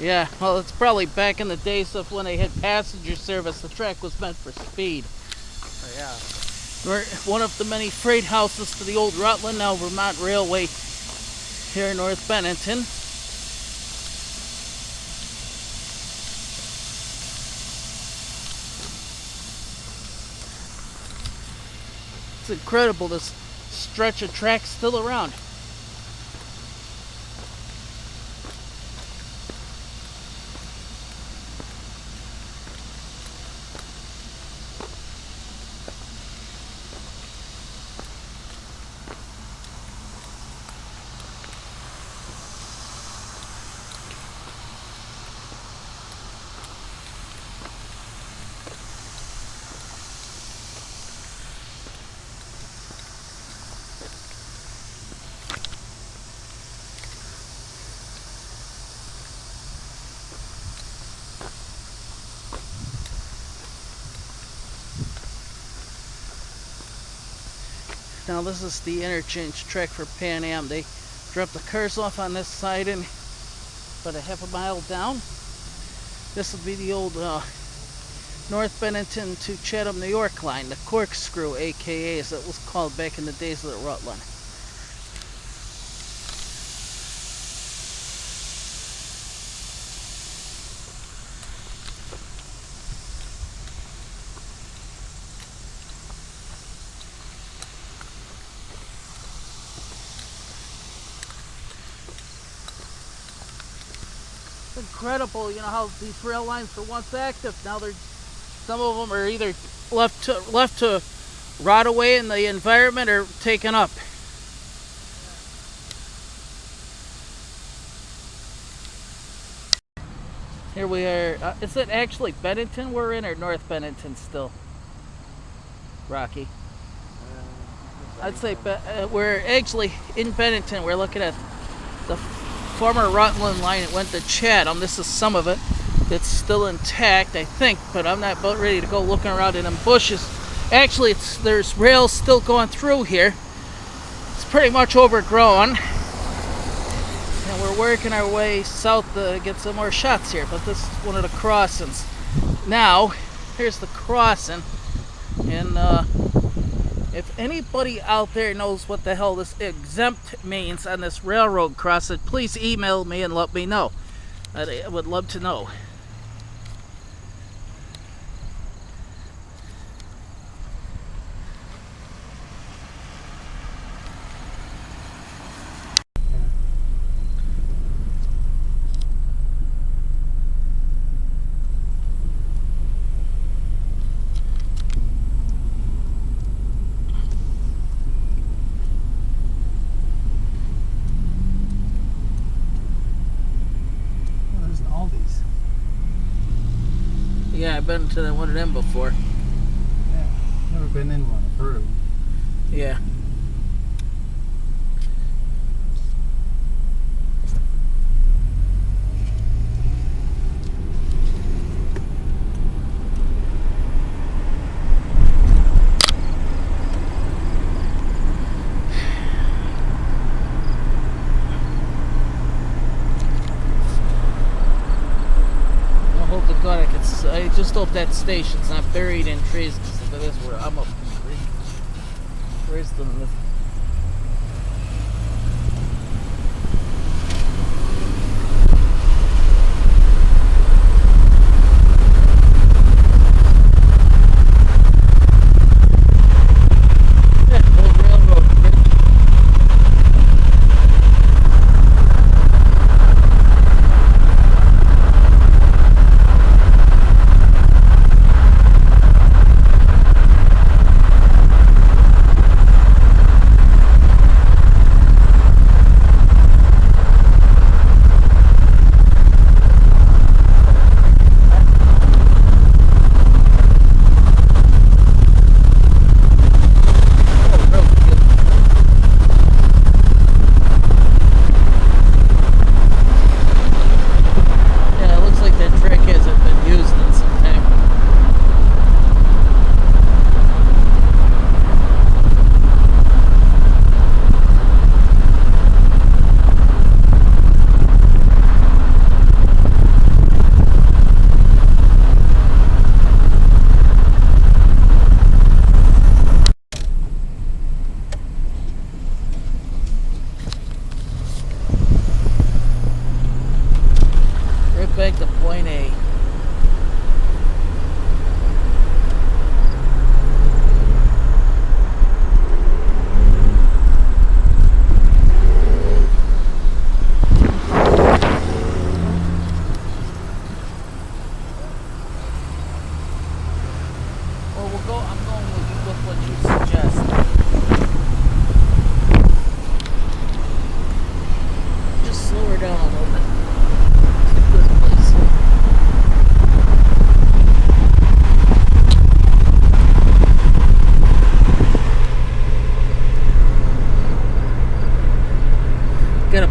Yeah, well, it's probably back in the days of when they had passenger service. The track was meant for speed. Yeah. We're one of the many freight houses to the old Rutland, now Vermont Railway, here in North Bennington. It's incredible, this stretch of track still around. Now this is the interchange track for Pan Am. They drop the cars off on this side and about a half a mile down. This will be the old North Bennington to Chatham, New York line, the corkscrew, aka as it was called back in the days of the Rutland. Incredible, you know, how these rail lines were once active. Now they're, some of them are either left to rot away in the environment or taken up. Here we are. Is it actually Bennington we're in, or North Bennington still? Rocky. I'd say we're actually in Bennington. We're looking at the former Rutland line. It went to Chatham. This is some of it. It's still intact, I think, but I'm not about ready to go looking around in them bushes. Actually, there's rails still going through here. It's pretty much overgrown, and we're working our way south to get some more shots here. But this is one of the crossings. Now, here's the crossing, and if anybody out there knows what the hell this exempt means on this railroad crossing, please email me and let me know. I would love to know. Yeah, I've been to one of them before. Yeah, never been in one. I've heard of them. Yeah. God, I just hope that station's not buried in trees, because if it is, I'm up in the tree. Where's the...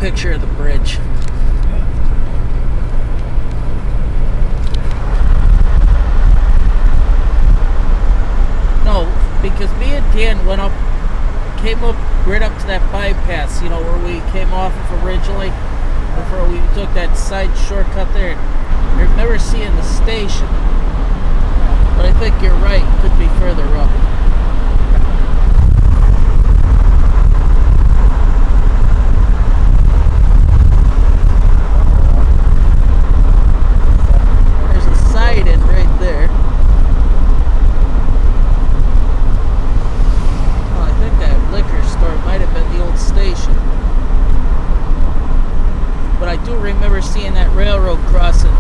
picture of the bridge. No, because me and Dan came up right up to that bypass, you know, where we came off of originally, before we took that side shortcut there. I remember seeing the station, but I think you're right, it could be further up. There's a side in right there. Oh, I think that liquor store might have been the old station. But I do remember seeing that railroad crossing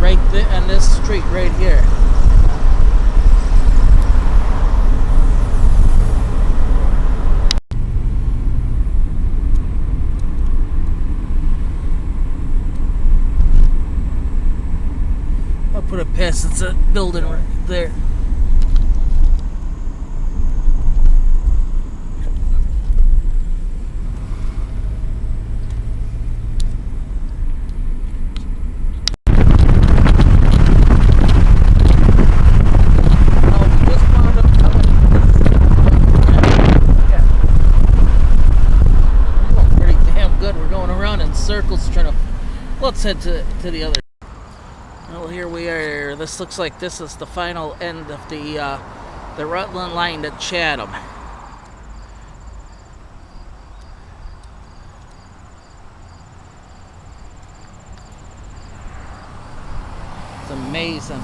right there on this street right here. I'll put it past it's a building right there. Circles trying to. Let's head to the other. Well, here we are. This looks like this is the final end of the Rutland line to Chatham. It's amazing.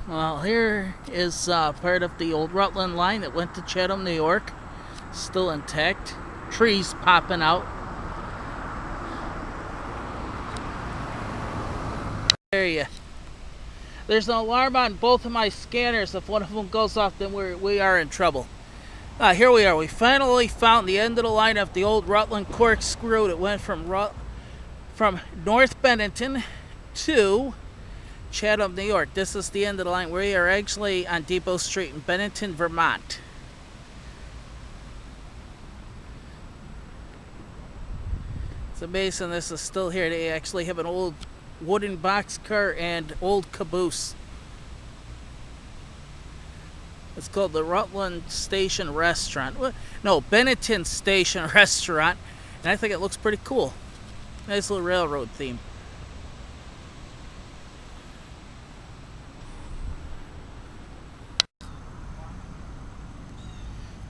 Well, here is part of the old Rutland line that went to Chatham, New York. Still intact. Trees popping out. There's an alarm on both of my scanners. If one of them goes off, then we are in trouble. Here we are. We finally found the end of the line of the old Rutland corkscrew that went from North Bennington to Chatham, New York. This is the end of the line. We are actually on Depot Street in Bennington, Vermont. It's amazing this is still here. They actually have an old wooden boxcar and old caboose. It's called the Rutland Station Restaurant. No, Bennington Station Restaurant. And I think it looks pretty cool. Nice little railroad theme.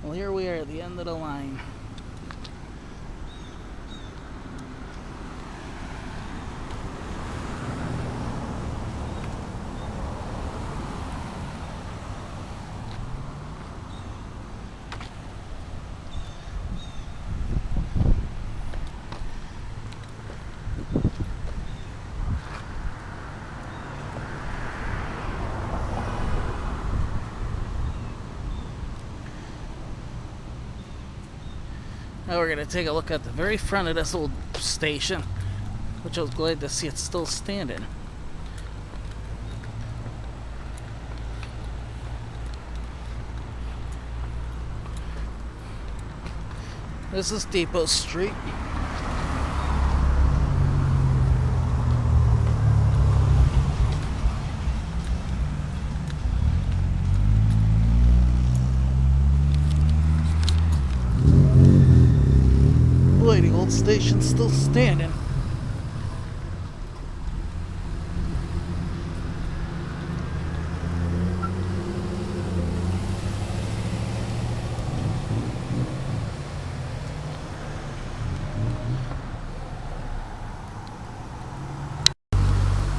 Well, here we are at the end of the line. Now we're going to take a look at the very front of this old station, which I was glad to see it's still standing. This is Depot Street. Boy, the old station's still standing.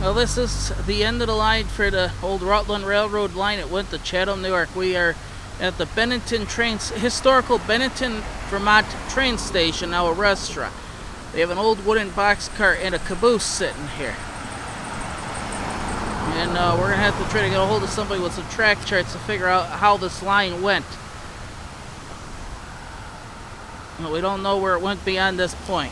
Well, this is the end of the line for the old Rutland Railroad line. It went to Chatham, New York. We are at the Bennington historical Bennington, Vermont train station, now a restaurant. They have an old wooden boxcar and a caboose sitting here. And we're going to have to try to get a hold of somebody with some track charts to figure out how this line went. We don't know where it went beyond this point.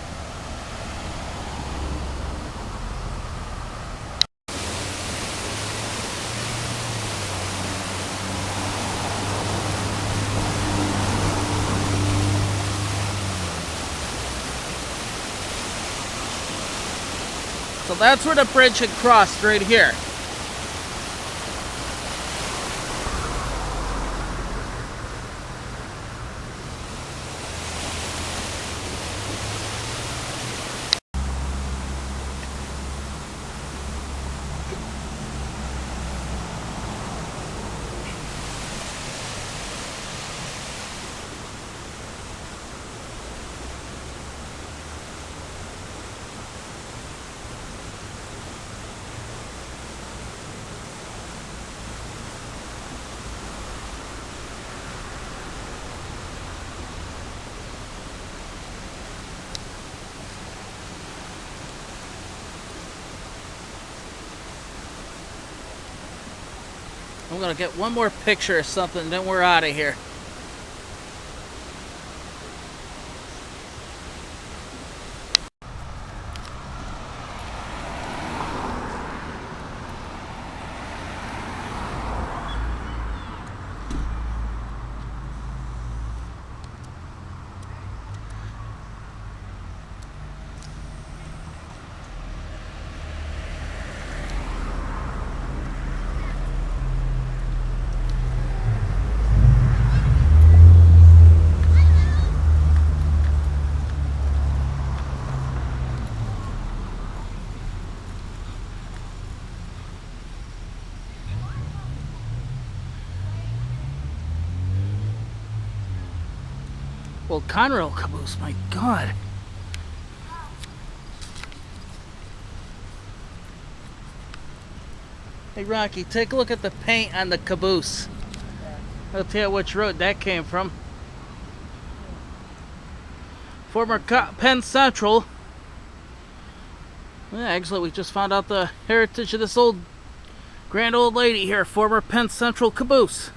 So that's where the bridge had crossed, right here. I'm gonna get one more picture of something, then we're out of here. Well, Conrail caboose, my God. Hey, Rocky, take a look at the paint on the caboose. I'll tell you which road that came from. Former Penn Central. Yeah, actually, we just found out the heritage of this old, grand old lady here. Former Penn Central caboose.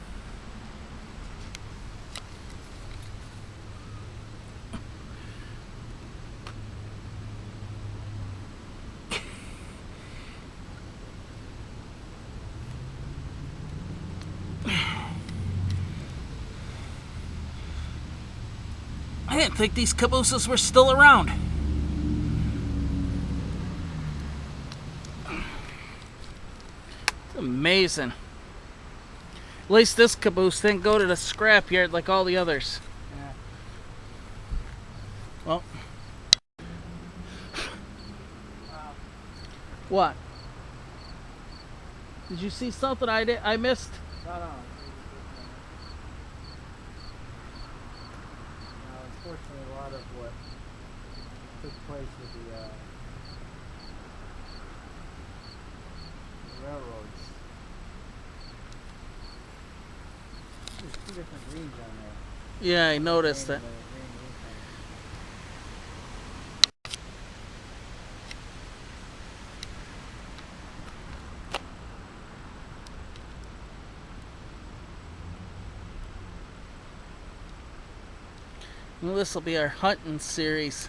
I didn't think these cabooses were still around. It's amazing. At least this caboose didn't go to the scrapyard like all the others. Yeah. Well. What? Did you see something I missed? No. Unfortunately, a lot of what took place with the railroads. There's two different greens on there. Yeah, I noticed that. Well, this will be our hunting series.